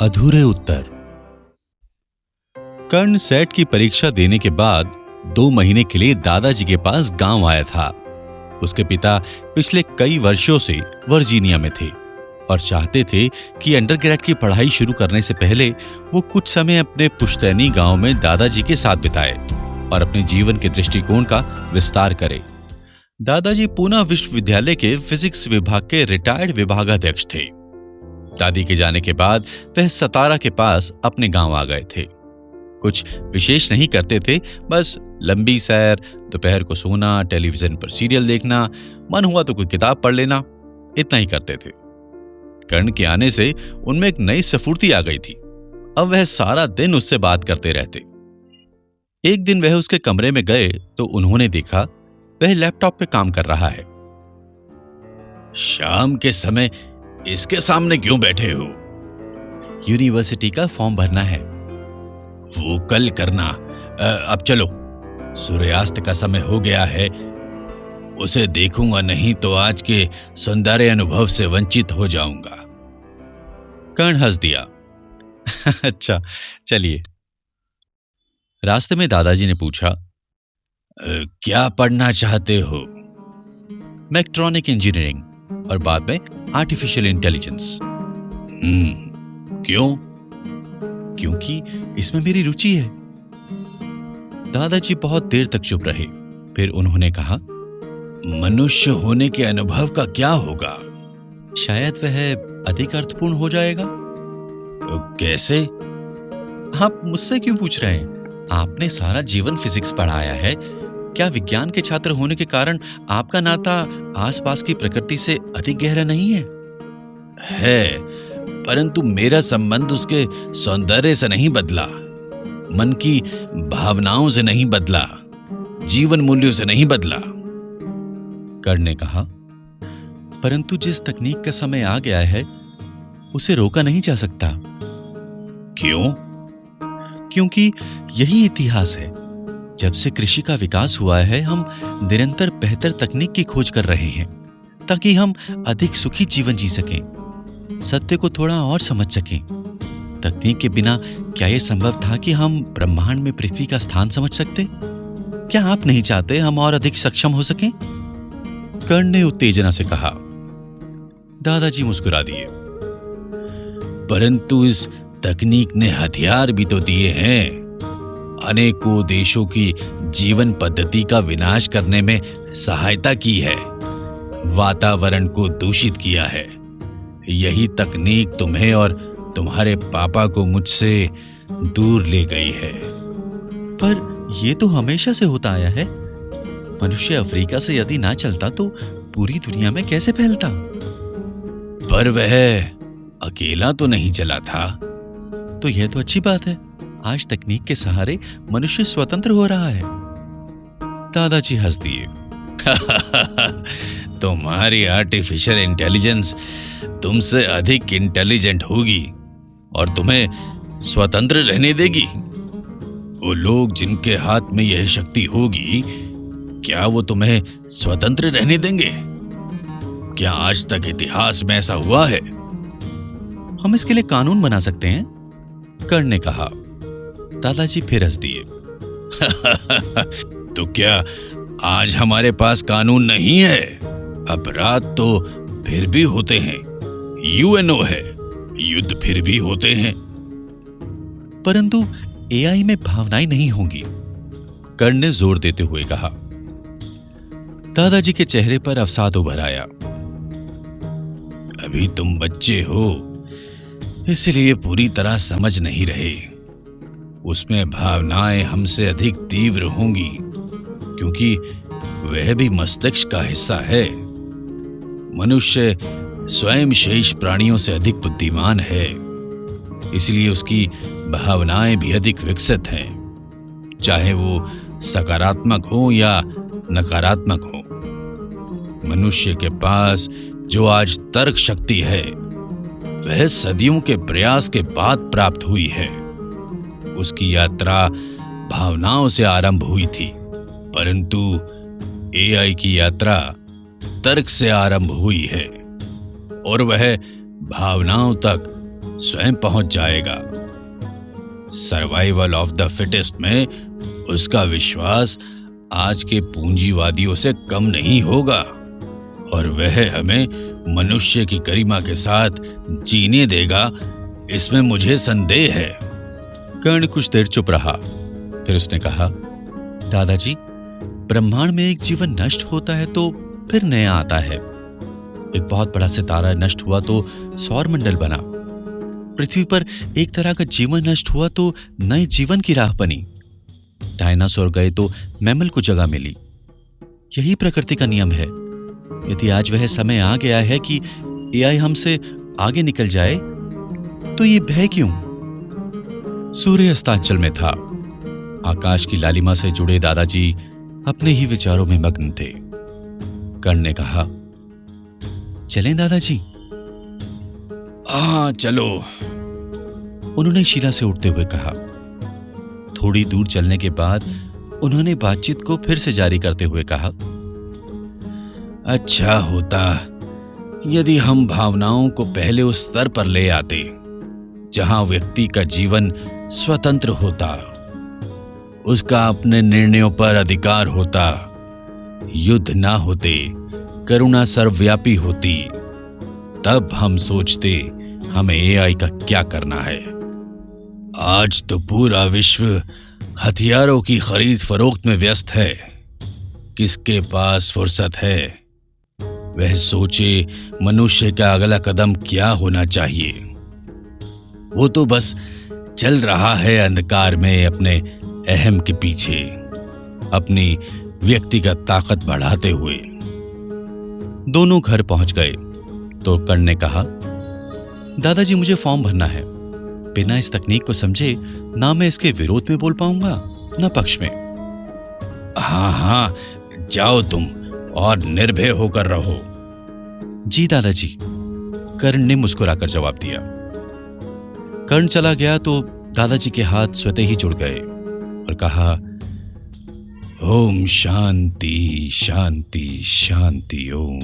अधूरे उत्तर। कर्ण सेट की परीक्षा देने के बाद 2 महीने के लिए दादाजी के पास गांव आया था। उसके पिता पिछले कई वर्षों से वर्जीनिया में थे और चाहते थे कि अंडरग्रेड की पढ़ाई शुरू करने से पहले वो कुछ समय अपने पुश्तैनी गांव में दादाजी के साथ बिताए और अपने जीवन के दृष्टिकोण का विस्तार करे। दादाजी पूना विश्वविद्यालय के फिजिक्स विभाग के रिटायर्ड विभागाध्यक्ष थे। दादी के जाने के बाद वह सतारा के पास अपने गांव आ गए थे। कुछ विशेष नहीं करते थे, बस लंबी सैर, दोपहर को सोना, टेलीविजन पर सीरियल देखना, मन हुआ तो कोई किताब पढ़ लेना, इतना ही करते थे। कर्ण के आने से उनमें एक नई स्फूर्ति आ गई थी। अब वह सारा दिन उससे बात करते रहते। एक दिन वह उसके कमरे में गए तो उन्होंने देखा वह लैपटॉप पे काम कर रहा है। शाम के समय इसके सामने क्यों बैठे हो? यूनिवर्सिटी का फॉर्म भरना है। वो कल करना। अब चलो, सूर्यास्त का समय हो गया है। उसे देखूंगा नहीं तो आज के सौंदर्य अनुभव से वंचित हो जाऊंगा। कर्ण हंस दिया। अच्छा, चलिए। रास्ते में दादाजी ने पूछा, क्या पढ़ना चाहते हो? मैकेट्रॉनिक इंजीनियरिंग और बाद में आर्टिफिशियल इंटेलिजेंस। क्यों? क्योंकि इसमें मेरी रुचि है। दादाजी बहुत देर तक चुप रहे। फिर उन्होंने कहा, मनुष्य होने के अनुभव का क्या होगा? शायद वह अधिक अर्थपूर्ण हो जाएगा। कैसे? आप मुझसे क्यों पूछ रहे हैं? आपने सारा जीवन फिजिक्स पढ़ाया है। क्या विज्ञान के छात्र होने के कारण आपका नाता आसपास की प्रकृति से अधिक गहरा नहीं है? है, परंतु मेरा संबंध उसके सौंदर्य से नहीं बदला, मन की भावनाओं से नहीं बदला, जीवन मूल्यों से नहीं बदला। कर्ण ने कहा, परंतु जिस तकनीक का समय आ गया है उसे रोका नहीं जा सकता। क्यों? क्योंकि यही इतिहास है। जब से कृषि का विकास हुआ है, हम निरंतर बेहतर तकनीक की खोज कर रहे हैं ताकि हम अधिक सुखी जीवन जी सकें, सत्य को थोड़ा और समझ सकें। तकनीक के बिना क्या यह संभव था कि हम ब्रह्मांड में पृथ्वी का स्थान समझ सकते? क्या आप नहीं चाहते हम और अधिक सक्षम हो सकें? कर्ण ने उत्तेजना से कहा। दादाजी मुस्कुरा दिए। परंतु इस तकनीक ने हथियार भी तो दिए हैं। अनेकों देशों की जीवन पद्धति का विनाश करने में सहायता की है, वातावरण को दूषित किया है। यही तकनीक तुम्हें और तुम्हारे पापा को मुझसे दूर ले गई है। पर यह तो हमेशा से होता आया है। मनुष्य अफ्रीका से यदि ना चलता तो पूरी दुनिया में कैसे फैलता? पर वह अकेला तो नहीं चला था। तो यह तो अच्छी बात है। आज तकनीक के सहारे मनुष्य स्वतंत्र हो रहा है। दादाजी हंस दिए। तुम्हारी आर्टिफिशियल इंटेलिजेंस तुमसे अधिक इंटेलिजेंट होगी और तुम्हें स्वतंत्र रहने देगी। वो लोग जिनके हाथ में यह शक्ति होगी, क्या वो तुम्हें स्वतंत्र रहने देंगे? क्या आज तक इतिहास में ऐसा हुआ है? हम इसके लिए कानून बना सकते हैं, कर्ण ने कहा। दादाजी फिर हंस दिए। तो क्या आज हमारे पास कानून नहीं है? अपराध तो फिर भी होते हैं, यूएनओ है, युद्ध फिर भी होते हैं। परंतु एआई में भावनाएं नहीं होंगी, कर्ण ने जोर देते हुए कहा। दादाजी के चेहरे पर अवसाद उभर आया। अभी तुम बच्चे हो, इसलिए पूरी तरह समझ नहीं रहे। उसमें भावनाएं हमसे अधिक तीव्र होंगी क्योंकि वह भी मस्तिष्क का हिस्सा है। मनुष्य स्वयं शेष प्राणियों से अधिक बुद्धिमान है, इसलिए उसकी भावनाएं भी अधिक विकसित हैं, चाहे वो सकारात्मक हो या नकारात्मक हो। मनुष्य के पास जो आज तर्क शक्ति है, वह सदियों के प्रयास के बाद प्राप्त हुई है। उसकी यात्रा भावनाओं से आरंभ हुई थी, परंतु एआई की यात्रा तर्क से आरंभ हुई है और वह भावनाओं तक स्वयं पहुंच जाएगा। सर्वाइवल ऑफ द फिटेस्ट में उसका विश्वास आज के पूंजीवादियों से कम नहीं होगा और वह हमें मनुष्य की गरिमा के साथ जीने देगा, इसमें मुझे संदेह है। कर्ण कुछ देर चुप रहा, फिर उसने कहा, दादाजी, ब्रह्मांड में एक जीवन नष्ट होता है तो फिर नया आता है। एक बहुत बड़ा सितारा नष्ट हुआ तो सौरमंडल बना। पृथ्वी पर एक तरह का जीवन नष्ट हुआ तो नए जीवन की राह बनी। डायनासोर गए तो मैमल को जगह मिली। यही प्रकृति का नियम है। यदि आज वह समय आ गया है कि एआई हमसे आगे निकल जाए तो ये भय क्यों? सूर्य अस्ताचल में था। आकाश की लालिमा से जुड़े दादाजी अपने ही विचारों में मग्न थे। कर्ण ने कहा, चलें दादाजी? हाँ चलो। उन्होंने शीला से उठते हुए कहा। थोड़ी दूर चलने के बाद उन्होंने बातचीत को फिर से जारी करते हुए कहा, अच्छा होता यदि हम भावनाओं को पहले उस स्तर पर ले आते जहां व्यक्ति का जीवन स्वतंत्र होता, उसका अपने निर्णयों पर अधिकार होता, युद्ध ना होते, करुणा सर्वव्यापी होती। तब हम सोचते हमें एआई का क्या करना है। आज तो पूरा विश्व हथियारों की खरीद फरोख्त में व्यस्त है। किसके पास फुर्सत है वह सोचे मनुष्य का अगला कदम क्या होना चाहिए। वो तो बस चल रहा है अंधकार में अपने अहम के पीछे, अपनी व्यक्तिगत ताकत बढ़ाते हुए। दोनों घर पहुंच गए तो कर्ण ने कहा, दादाजी, मुझे फॉर्म भरना है। बिना इस तकनीक को समझे ना मैं इसके विरोध में बोल पाऊंगा ना पक्ष में। हाँ हाँ, जाओ तुम और निर्भय होकर रहो। जी दादाजी, कर्ण ने मुस्कुराकर जवाब दिया। कर्ण चला गया तो दादाजी के हाथ स्वतः ही जुड़ गए और कहा, ओम शांति शांति शांति ओम।